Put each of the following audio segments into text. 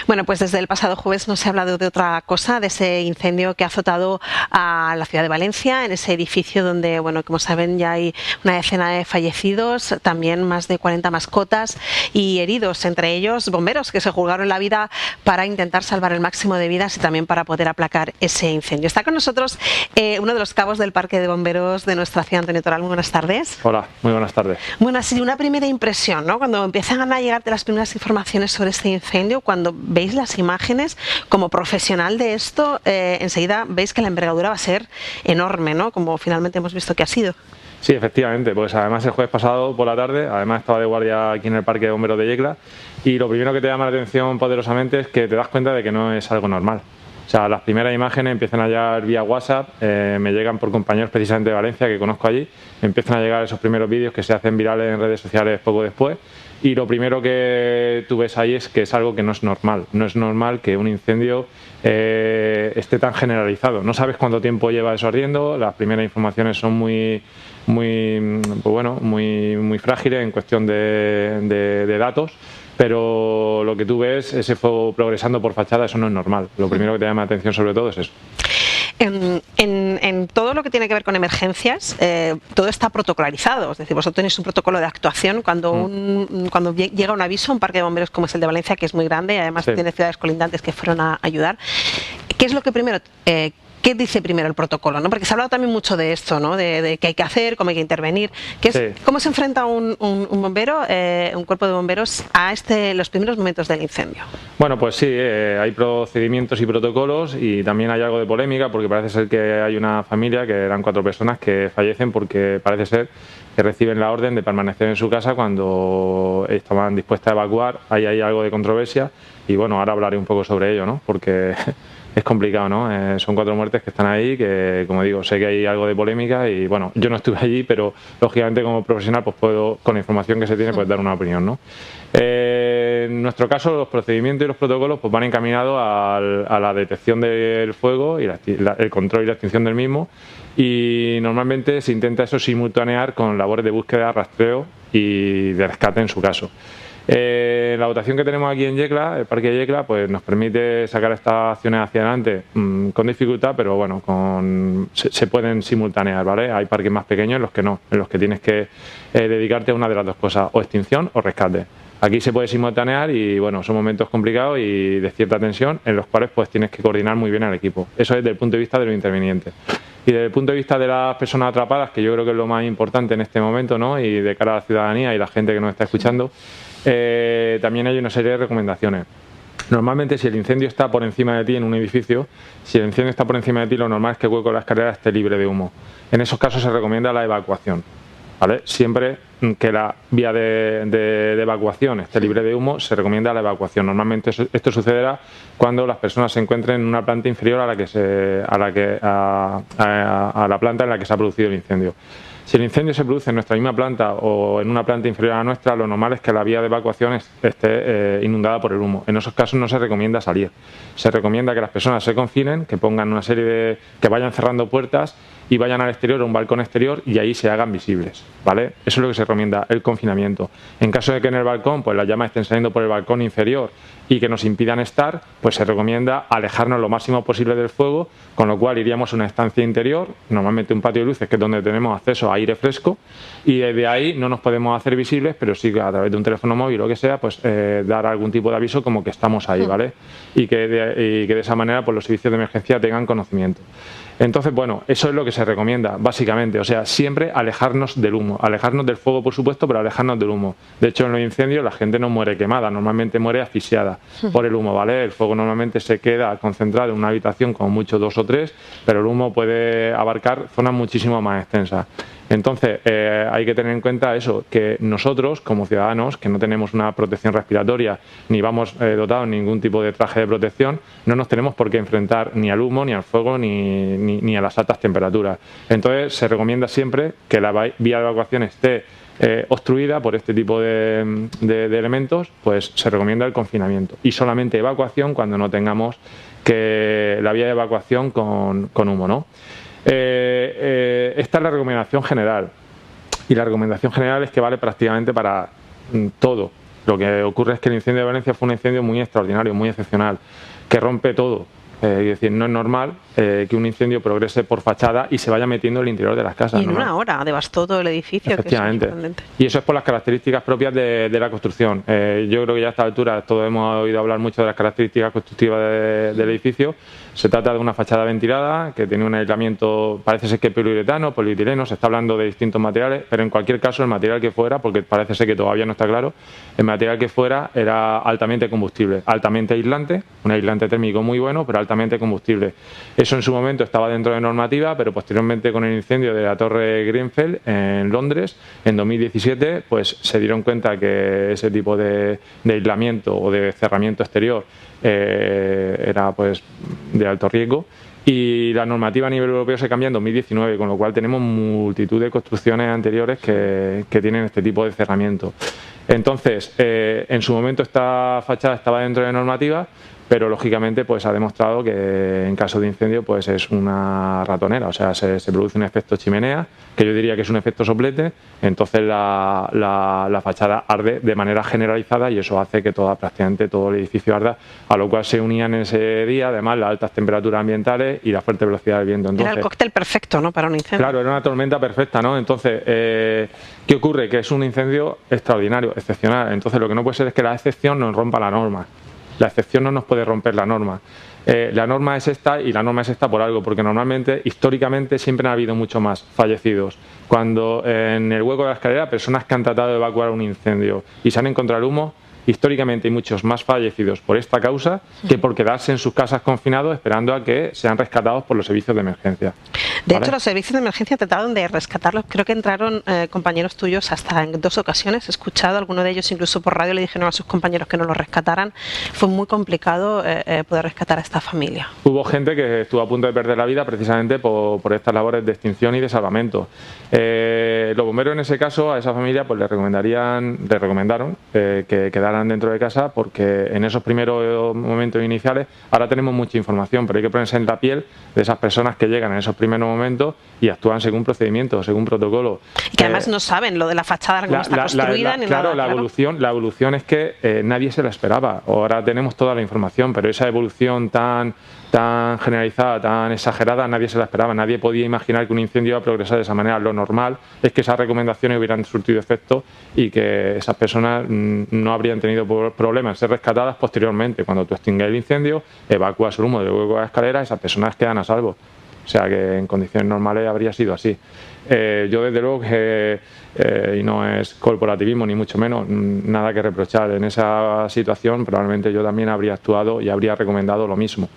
Bueno, pues desde el pasado jueves no se ha hablado de otra cosa, de ese incendio que ha azotado a la ciudad de Valencia, en ese edificio donde, bueno, como saben, ya hay una decena de fallecidos, también más de 40 mascotas y heridos, entre ellos bomberos que se jugaron la vida para intentar salvar el máximo de vidas y también para poder aplacar ese incendio. Está con nosotros uno de los cabos del Parque de Bomberos de nuestra ciudad, Antonio Toral. Muy buenas tardes. Hola, muy buenas tardes. Bueno, así una primera impresión, ¿no? Cuando empiezan a llegarte las primeras informaciones sobre este incendio, cuando veis las imágenes, como profesional de esto, enseguida veis que la envergadura va a ser enorme, ¿no? Como finalmente hemos visto que ha sido. Sí, efectivamente, pues además el jueves pasado por la tarde, además estaba de guardia aquí en el Parque de Bomberos de Yecla, y lo primero que te llama la atención poderosamente es que te das cuenta de que no es algo normal. O sea, las primeras imágenes empiezan a llegar vía WhatsApp, me llegan por compañeros precisamente de Valencia que conozco allí, me empiezan a llegar esos primeros vídeos que se hacen virales en redes sociales poco después, y lo primero que tú ves ahí es que es algo que no es normal. No es normal que un incendio esté tan generalizado. No sabes cuánto tiempo lleva eso ardiendo, las primeras informaciones son muy frágiles en cuestión de datos, pero lo que tú ves, ese fuego progresando por fachada, eso no es normal. Lo primero que te llama la atención sobre todo es eso. En todo lo que tiene que ver con emergencias, todo está protocolarizado, es decir, vosotros tenéis un protocolo de actuación cuando llega un aviso a un parque de bomberos como es el de Valencia, que es muy grande y además tiene ciudades colindantes que fueron a ayudar. ¿Qué es lo que primero... ¿Qué dice primero el protocolo? ¿No? Porque se ha hablado también mucho de esto, ¿no? De qué hay que hacer, cómo hay que intervenir. ¿Cómo se enfrenta un bombero, un cuerpo de bomberos, a los primeros momentos del incendio? Bueno, pues sí, hay procedimientos y protocolos y también hay algo de polémica porque parece ser que hay una familia, que eran 4 personas, que fallecen porque parece ser que reciben la orden de permanecer en su casa cuando estaban dispuestas a evacuar. Ahí hay algo de controversia y bueno, ahora hablaré un poco sobre ello, ¿no? Porque... es complicado, ¿no? Son 4 muertes que están ahí, que como digo, sé que hay algo de polémica y bueno, yo no estuve allí, pero lógicamente como profesional pues puedo, con la información que se tiene, pues dar una opinión, ¿no? En nuestro caso, los procedimientos y los protocolos pues van encaminados a la detección del fuego y el control y la extinción del mismo, y normalmente se intenta eso simultanear con labores de búsqueda, rastreo y de rescate en su caso. La dotación que tenemos aquí en Yecla, el Parque de Yecla, pues nos permite sacar estas acciones hacia adelante con dificultad, pero bueno, se pueden simultanear, ¿vale? Hay parques más pequeños en los que no, en los que tienes que dedicarte a una de las dos cosas, o extinción o rescate. Aquí se puede simultanear y bueno, son momentos complicados y de cierta tensión en los cuales pues tienes que coordinar muy bien al equipo. Eso es desde el punto de vista de los intervinientes. Y desde el punto de vista de las personas atrapadas, que yo creo que es lo más importante en este momento, ¿no? Y de cara a la ciudadanía y la gente que nos está escuchando, también hay una serie de recomendaciones. Normalmente, si el incendio está por encima de ti en un edificio, si el incendio está por encima de ti, lo normal es que el hueco de la escalera esté libre de humo. En esos casos se recomienda la evacuación, ¿vale? Siempre que la vía de evacuación esté libre de humo, se recomienda la evacuación. Normalmente esto sucederá cuando las personas se encuentren en una planta inferior a la planta en la que se ha producido el incendio. Si el incendio se produce en nuestra misma planta o en una planta inferior a la nuestra, lo normal es que la vía de evacuación esté inundada por el humo. En esos casos no se recomienda salir. Se recomienda que las personas se confinen, que pongan una serie que vayan cerrando puertas y vayan al exterior, a un balcón exterior, y ahí se hagan visibles, ¿vale? Eso es lo que se recomienda, el confinamiento. En caso de que en el balcón pues las llamas estén saliendo por el balcón inferior y que nos impidan estar, pues se recomienda alejarnos lo máximo posible del fuego, con lo cual iríamos a una estancia interior, normalmente un patio de luces, que es donde tenemos acceso a aire fresco, y desde ahí no nos podemos hacer visibles, pero sí que a través de un teléfono móvil o lo que sea, pues dar algún tipo de aviso como que estamos ahí, ¿vale? Y que de esa manera pues los servicios de emergencia tengan conocimiento. Entonces, bueno, eso es lo que se recomienda, básicamente. O sea, siempre alejarnos del humo, alejarnos del fuego, por supuesto, pero alejarnos del humo. De hecho, en los incendios la gente no muere quemada, normalmente muere asfixiada por el humo, ¿vale? El fuego normalmente se queda concentrado en una habitación, como mucho 2 o 3, pero el humo puede abarcar zonas muchísimo más extensas. Entonces, hay que tener en cuenta eso, que nosotros, como ciudadanos, que no tenemos una protección respiratoria, ni vamos dotados de ningún tipo de traje de protección, no nos tenemos por qué enfrentar ni al humo, ni al fuego, ni a las altas temperaturas. Entonces, se recomienda siempre que la vía de evacuación esté obstruida por este tipo de elementos, pues se recomienda el confinamiento. Y solamente evacuación cuando no tengamos la vía de evacuación con humo, ¿no? Esta es la recomendación general, y la recomendación general es que vale prácticamente para todo. Lo que ocurre es que el incendio de Valencia fue un incendio muy extraordinario, muy excepcional, que rompe todo. Es decir, no es normal que un incendio progrese por fachada y se vaya metiendo en el interior de las casas. Y en una hora devastó todo el edificio. Efectivamente. Y eso es por las características propias de la construcción. Yo creo que ya a esta altura todos hemos oído hablar mucho de las características constructivas del edificio. Se trata de una fachada ventilada que tiene un aislamiento, parece ser que poliuretano, polietileno, se está hablando de distintos materiales, pero en cualquier caso el material que fuera, porque parece ser que todavía no está claro, el material que fuera era altamente combustible, altamente aislante, un aislante térmico muy bueno, pero altamente combustible. Eso en su momento estaba dentro de normativa, pero posteriormente con el incendio de la Torre Grenfell en Londres, en 2017, pues se dieron cuenta que ese tipo de aislamiento o de cerramiento exterior era pues de alto riesgo, y la normativa a nivel europeo se cambia en 2019, con lo cual tenemos multitud de construcciones anteriores que tienen este tipo de cerramiento. Entonces, en su momento esta fachada estaba dentro de normativa, pero lógicamente pues ha demostrado que en caso de incendio pues es una ratonera, o sea, se produce un efecto chimenea, que yo diría que es un efecto soplete, entonces la fachada arde de manera generalizada y eso hace que prácticamente todo el edificio arda, a lo cual se unían en ese día además las altas temperaturas ambientales y la fuerte velocidad del viento. Entonces, era el cóctel perfecto, ¿no?, para un incendio. Claro, era una tormenta perfecta, ¿no? Entonces, ¿qué ocurre? Que es un incendio extraordinario, excepcional. Entonces, lo que no puede ser es que la excepción nos rompa la norma. La excepción no nos puede romper la norma. La norma es esta y la norma es esta por algo, porque normalmente, históricamente, siempre ha habido mucho más fallecidos. Cuando en el hueco de la escalera, personas que han tratado de evacuar un incendio y se han encontrado el humo, históricamente hay muchos más fallecidos por esta causa que por quedarse en sus casas confinados esperando a que sean rescatados por los servicios de emergencia. De hecho, los servicios de emergencia trataron de rescatarlos. Creo que entraron compañeros tuyos hasta en 2 ocasiones. He escuchado, algunos de ellos incluso por radio le dijeron a sus compañeros que no los rescataran. Fue muy complicado poder rescatar a esta familia. Hubo gente que estuvo a punto de perder la vida precisamente por estas labores de extinción y de salvamento. Los bomberos en ese caso a esa familia pues le recomendaron que quedaran dentro de casa, porque en esos primeros momentos iniciales, ahora tenemos mucha información, pero hay que ponerse en la piel de esas personas que llegan en esos primeros momentos y actúan según procedimientos, según protocolo. Y que además no saben lo de la fachada, cómo está construida, ni claro, nada. La evolución es que nadie se la esperaba. Ahora tenemos toda la información, pero esa evolución tan generalizada, tan exagerada, nadie se la esperaba. Nadie podía imaginar que un incendio iba a progresar de esa manera. Lo normal es que esas recomendaciones hubieran surtido efecto y que esas personas no habrían tenido problemas en ser rescatadas posteriormente. Cuando tú extingues el incendio, evacúas el humo del hueco de la escalera, esas personas quedan a salvo. O sea que en condiciones normales habría sido así. Yo desde luego que, y no es corporativismo ni mucho menos, nada que reprochar en esa situación, probablemente yo también habría actuado y habría recomendado lo mismo.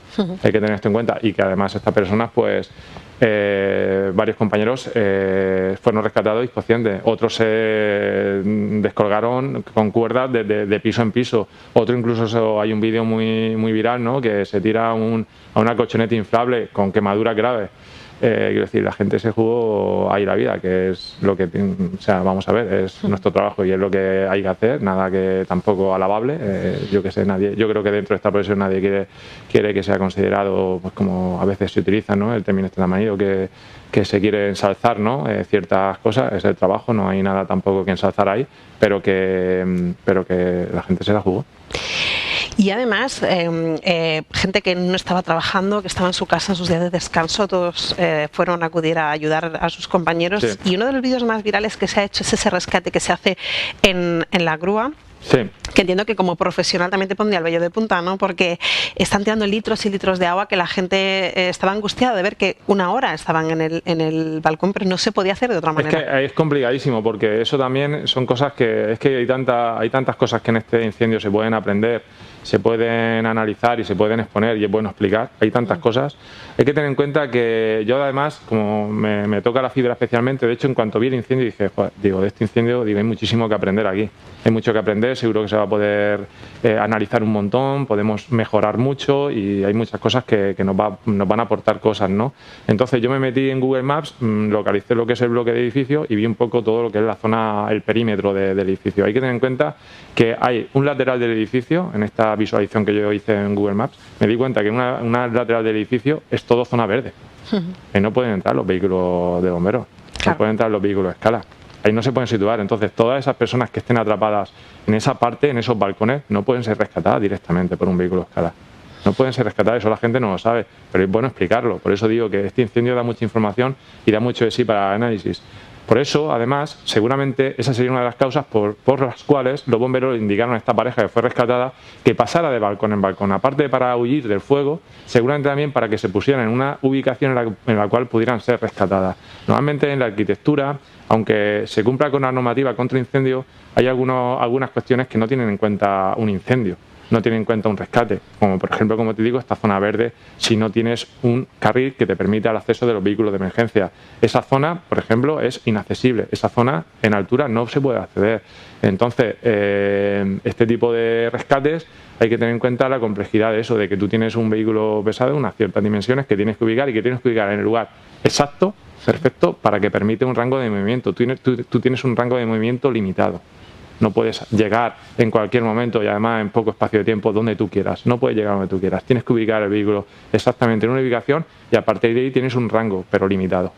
Hay que tener esto en cuenta, y que además estas personas pues varios compañeros fueron rescatados inconscientes, otros se descolgaron con cuerdas de piso en piso, otro incluso hay un vídeo muy viral, ¿no?, que se tira a una colchoneta inflable con quemaduras graves. Quiero decir, la gente se jugó ahí la vida, que es lo que, o sea, vamos a ver, es nuestro trabajo y es lo que hay que hacer, nada que tampoco alabable. Yo que sé, yo creo que dentro de esta profesión nadie quiere que sea considerado, pues como a veces se utiliza, ¿no?, el término este manido, que se quiere ensalzar, ¿no?, ciertas cosas, es el trabajo, no hay nada tampoco que ensalzar ahí, pero que la gente se la jugó. Y además, gente que no estaba trabajando, que estaba en su casa en sus días de descanso, todos fueron a acudir a ayudar a sus compañeros. Sí. Y uno de los vídeos más virales que se ha hecho es ese rescate que se hace en la grúa. Sí. Que entiendo que como profesional también te pondría el vello de punta, ¿no? Porque están tirando litros y litros de agua, que la gente estaba angustiada de ver que una hora estaban en el balcón, pero no se podía hacer de otra manera. Es que es complicadísimo, porque eso también son cosas que hay tantas cosas que en este incendio se pueden aprender, se pueden analizar y se pueden exponer, y es bueno explicar. Hay tantas cosas. Hay que tener en cuenta que yo además, como me toca la fibra especialmente, de hecho en cuanto vi el incendio dije, joder, de este incendio hay muchísimo que aprender aquí. Hay mucho que aprender, seguro que se va a poder analizar un montón, podemos mejorar mucho y hay muchas cosas que nos van a aportar cosas, ¿no? Entonces yo me metí en Google Maps, localicé lo que es el bloque de edificio y vi un poco todo lo que es la zona, el perímetro del edificio. Hay que tener en cuenta que hay un lateral del edificio, en esta visualización que yo hice en Google Maps, me di cuenta que una lateral del edificio es todo zona verde. Y no pueden entrar los vehículos de bomberos, no pueden entrar los vehículos de escala. ahí no se pueden situar. Entonces, todas esas personas que estén atrapadas en esa parte, en esos balcones, no pueden ser rescatadas directamente por un vehículo escala. No pueden ser rescatadas, eso la gente no lo sabe, pero es bueno explicarlo. Por eso digo que este incendio da mucha información y da mucho de sí para el análisis. Por eso, además, seguramente esa sería una de las causas por las cuales los bomberos indicaron a esta pareja que fue rescatada que pasara de balcón en balcón. Aparte de para huir del fuego, seguramente también para que se pusieran en una ubicación en la cual pudieran ser rescatadas. Normalmente en la arquitectura, aunque se cumpla con la normativa contra incendio, hay algunas cuestiones que no tienen en cuenta un incendio. No tienen en cuenta un rescate, como por ejemplo, como te digo, esta zona verde, si no tienes un carril que te permita el acceso de los vehículos de emergencia. Esa zona, por ejemplo, es inaccesible, esa zona en altura no se puede acceder. Entonces, este tipo de rescates hay que tener en cuenta la complejidad de eso, de que tú tienes un vehículo pesado de unas ciertas dimensiones que tienes que ubicar y que tienes que ubicar en el lugar exacto, perfecto, para que permite un rango de movimiento. Tú tienes un rango de movimiento limitado. No puedes llegar en cualquier momento y además en poco espacio de tiempo donde tú quieras. No puedes llegar donde tú quieras. Tienes que ubicar el vehículo exactamente en una ubicación y a partir de ahí tienes un rango, pero limitado.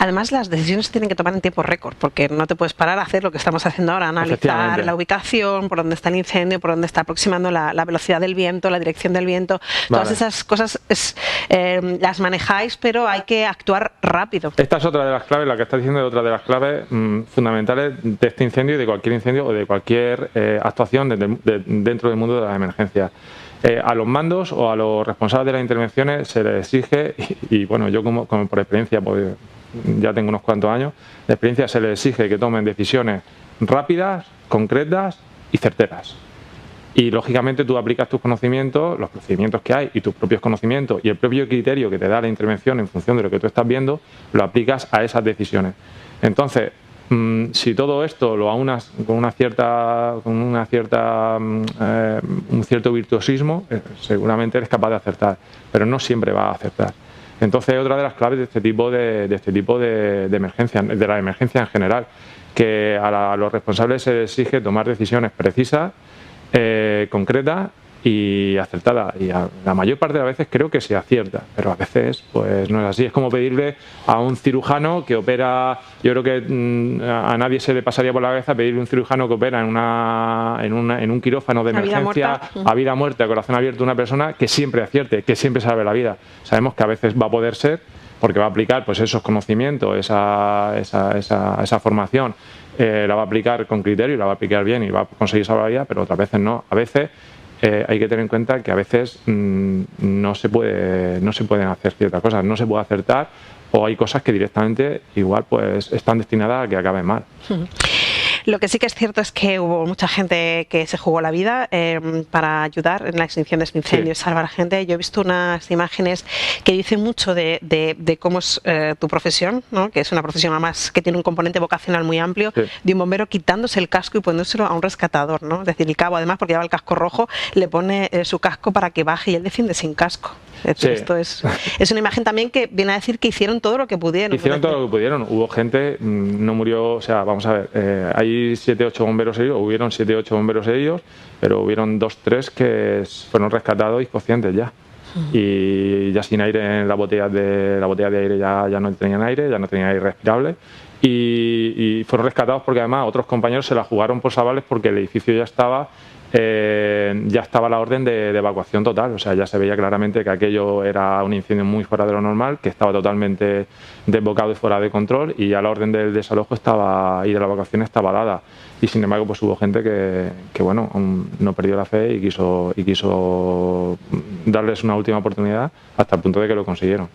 Además, las decisiones se tienen que tomar en tiempo récord, porque no te puedes parar a hacer lo que estamos haciendo ahora, analizar la ubicación, por dónde está el incendio, por dónde está aproximando la velocidad del viento, la dirección del viento. Todas esas cosas las manejáis, pero hay que actuar rápido. Esta es otra de las claves, la que estás diciendo es otra de las claves fundamentales de este incendio y de cualquier incendio o de cualquier actuación dentro del mundo de las emergencias. A los mandos o a los responsables de las intervenciones se les exige, y bueno, yo como por experiencia, pues ya tengo unos cuantos años de experiencia, se les exige que tomen decisiones rápidas, concretas y certeras. Y lógicamente tú aplicas tus conocimientos, los procedimientos que hay y tus propios conocimientos y el propio criterio que te da la intervención en función de lo que tú estás viendo, lo aplicas a esas decisiones. Entonces, si todo esto lo aunas con un cierto virtuosismo, seguramente eres capaz de acertar, pero no siempre vas a acertar. Entonces, otra de las claves de este tipo de emergencia, de la emergencia en general, que a los responsables se les exige tomar decisiones precisas, concretas y acertadas. Y la mayor parte de las veces creo que se acierta, pero a veces pues no es así. Es como pedirle a un cirujano que opera, yo creo que a nadie se le pasaría por la cabeza pedirle a un cirujano que opera en un quirófano de emergencia a vida muerta, a corazón abierto, una persona que siempre acierte, que siempre salve la vida. Sabemos que a veces va a poder ser, porque va a aplicar pues esos conocimientos, esa formación, la va a aplicar con criterio y la va a aplicar bien y va a conseguir salvar la vida, pero otras veces no. A veces hay que tener en cuenta que a veces no se pueden hacer ciertas cosas, no se puede acertar, o hay cosas que directamente igual pues están destinadas a que acaben mal. Lo que sí que es cierto es que hubo mucha gente que se jugó la vida para ayudar en la extinción de este incendio y salvar gente. Yo he visto unas imágenes que dicen mucho de cómo es tu profesión, ¿no? Que es una profesión además que tiene un componente vocacional muy amplio, de un bombero quitándose el casco y poniéndoselo a un rescatador, ¿no? Es decir, el cabo además, porque lleva el casco rojo, le pone su casco para que baje y él defiende sin casco. Es decir, esto es una imagen también que viene a decir que hicieron todo lo que pudieron. Hicieron todo lo que pudieron. Hubo gente, no murió, o sea, vamos a ver, hay 7-8 bomberos heridos, hubieron 7-8 bomberos heridos, pero hubieron 2-3 que fueron rescatados y conscientes ya. Y ya sin aire en la botella de aire ya no tenían aire, ya no tenían aire respirable. Y fueron rescatados porque además otros compañeros se la jugaron por salvarles porque el edificio ya estaba la orden de evacuación total, o sea, ya se veía claramente que aquello era un incendio muy fuera de lo normal, que estaba totalmente desbocado y fuera de control, y ya la orden del desalojo y de la evacuación estaba dada. Y sin embargo, pues hubo gente que bueno, no perdió la fe y quiso darles una última oportunidad hasta el punto de que lo consiguieron.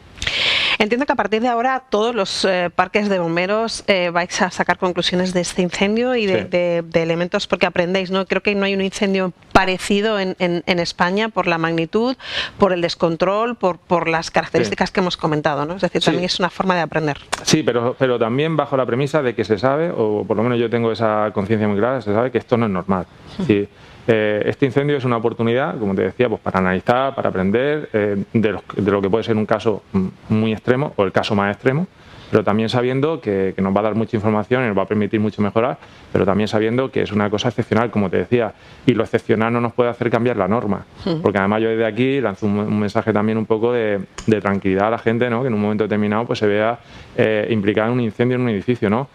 Entiendo que a partir de ahora todos los parques de bomberos vais a sacar conclusiones de este incendio y de elementos porque aprendéis, ¿no? Creo que no hay un incendio parecido en España por la magnitud, por el descontrol, por las características que hemos comentado, ¿no? Es decir, también es una forma de aprender. Sí, pero también bajo la premisa de que se sabe, o por lo menos yo tengo esa conciencia muy clara, se sabe que esto no es normal. Sí. Este incendio es una oportunidad, como te decía, pues para analizar, para aprender de lo que puede ser un caso muy extremo o el caso más extremo, pero también sabiendo que nos va a dar mucha información y nos va a permitir mucho mejorar, pero también sabiendo que es una cosa excepcional, como te decía, y lo excepcional no nos puede hacer cambiar la norma, porque además yo desde aquí lanzo un mensaje también un poco de tranquilidad a la gente, ¿no? Que en un momento determinado pues se vea implicada en un incendio en un edificio, ¿no?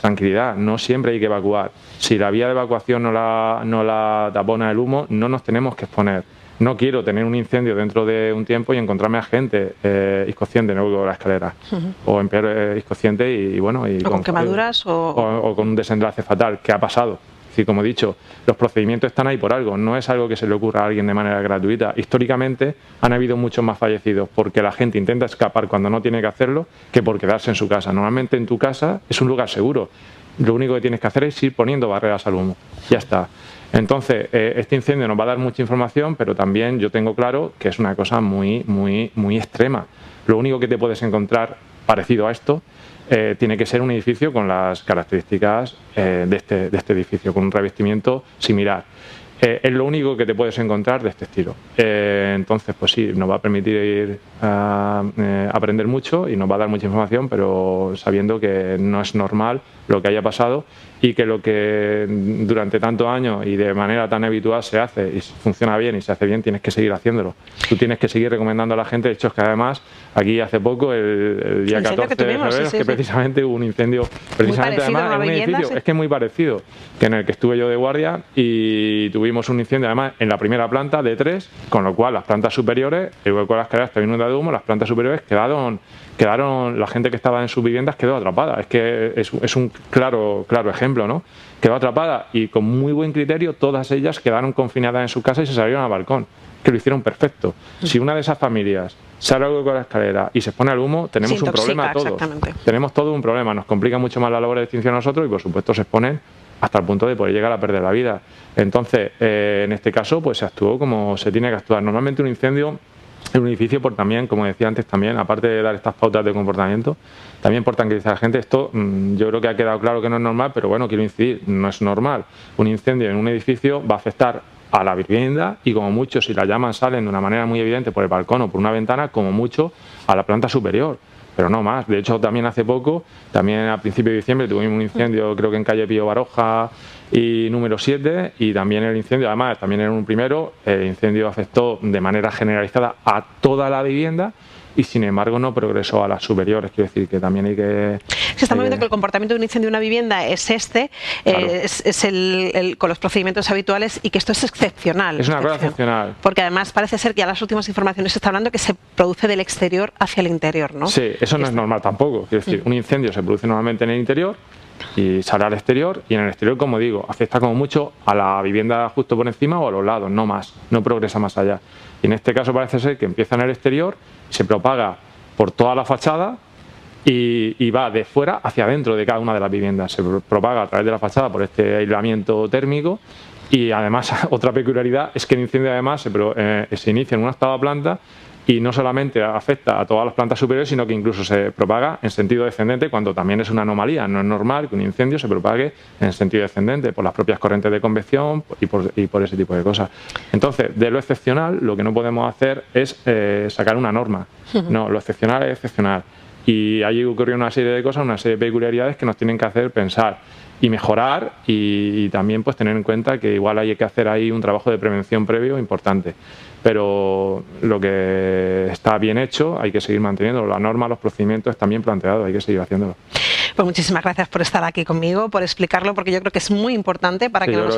tranquilidad, no siempre hay que evacuar. Si la vía de evacuación no la tapona el humo, no nos tenemos que exponer. No quiero tener un incendio dentro de un tiempo y encontrarme a gente inconsciente en la escalera, o en peor inconsciente y bueno... Y o con quemaduras o con un desenlace fatal, que ha pasado. Es decir, como he dicho, los procedimientos están ahí por algo, no es algo que se le ocurra a alguien de manera gratuita. Históricamente han habido muchos más fallecidos porque la gente intenta escapar cuando no tiene que hacerlo que por quedarse en su casa. Normalmente en tu casa es un lugar seguro. Lo único que tienes que hacer es ir poniendo barreras al humo. Ya está. Entonces, este incendio nos va a dar mucha información, pero también yo tengo claro que es una cosa muy extrema. Lo único que te puedes encontrar parecido a esto tiene que ser un edificio con las características de este edificio, con un revestimiento similar. Es lo único que te puedes encontrar de este estilo. Entonces, pues sí, nos va a permitir aprender mucho y nos va a dar mucha información, pero sabiendo que no es normal lo que haya pasado y que lo que durante tantos años y de manera tan habitual se hace y funciona bien y se hace bien, tienes que seguir haciéndolo. Tú tienes que seguir recomendando a la gente. De hecho, es que además aquí hace poco, el día 14 de febrero, que precisamente hubo un incendio, precisamente además en un edificio, es que es muy parecido, que en el que estuve yo de guardia y tuvimos un incendio además en la primera planta de 3, con lo cual las plantas superiores, igual con las escaleras estaba inundada de humo, las plantas superiores quedaron, la gente que estaba en sus viviendas quedó atrapada. Es que es un claro ejemplo, ¿no? Quedó atrapada y con muy buen criterio todas ellas quedaron confinadas en su casa y se salieron al balcón, que lo hicieron perfecto. Si una de esas familias sale algo con la escalera y se expone al humo, tenemos un problema todos. Tenemos todo un problema, nos complica mucho más la labor de extinción a nosotros y por supuesto se exponen hasta el punto de poder llegar a perder la vida. Entonces, en este caso, pues se actuó como se tiene que actuar. Normalmente un incendio en un edificio, por también, como decía antes también, aparte de dar estas pautas de comportamiento, también por tranquilizar a la gente. Esto yo creo que ha quedado claro que no es normal, pero bueno, quiero incidir, no es normal. Un incendio en un edificio va a afectar a la vivienda y como mucho, si las llamas salen de una manera muy evidente por el balcón o por una ventana, como mucho a la planta superior, pero no más. De hecho, también hace poco, también a principios de diciembre, tuvimos un incendio, creo que en calle Pío Baroja y número 7, y también el incendio, además, también en un primero, el incendio afectó de manera generalizada a toda la vivienda y sin embargo no progresó a las superiores. Quiero decir que también hay que... Se está viendo que el comportamiento de un incendio de una vivienda es claro. es con los procedimientos habituales y que esto es excepcional. Es una cosa excepcional. Porque además parece ser que a las últimas informaciones se está hablando que se produce del exterior hacia el interior, ¿no? Sí, eso no es normal tampoco. Quiero decir, un incendio se produce normalmente en el interior y sale al exterior, y en el exterior, como digo, afecta como mucho a la vivienda justo por encima o a los lados, no más, no progresa más allá. Y en este caso parece ser que empieza en el exterior, se propaga por toda la fachada y va de fuera hacia adentro de cada una de las viviendas. Se propaga a través de la fachada por este aislamiento térmico y además otra peculiaridad es que el incendio además se inicia en una octava planta y no solamente afecta a todas las plantas superiores, sino que incluso se propaga en sentido descendente, cuando también es una anomalía. No es normal que un incendio se propague en sentido descendente por las propias corrientes de convección y por ese tipo de cosas. Entonces, de lo excepcional, lo que no podemos hacer es sacar una norma. No, lo excepcional es excepcional. Y ahí ocurrió una serie de cosas, una serie de peculiaridades que nos tienen que hacer pensar y mejorar y también pues tener en cuenta que igual hay que hacer ahí un trabajo de prevención previo importante. Pero lo que está bien hecho hay que seguir manteniéndolo. La norma, los procedimientos están bien planteados, hay que seguir haciéndolo. Pues muchísimas gracias por estar aquí conmigo, por explicarlo, porque yo creo que es muy importante para que no nos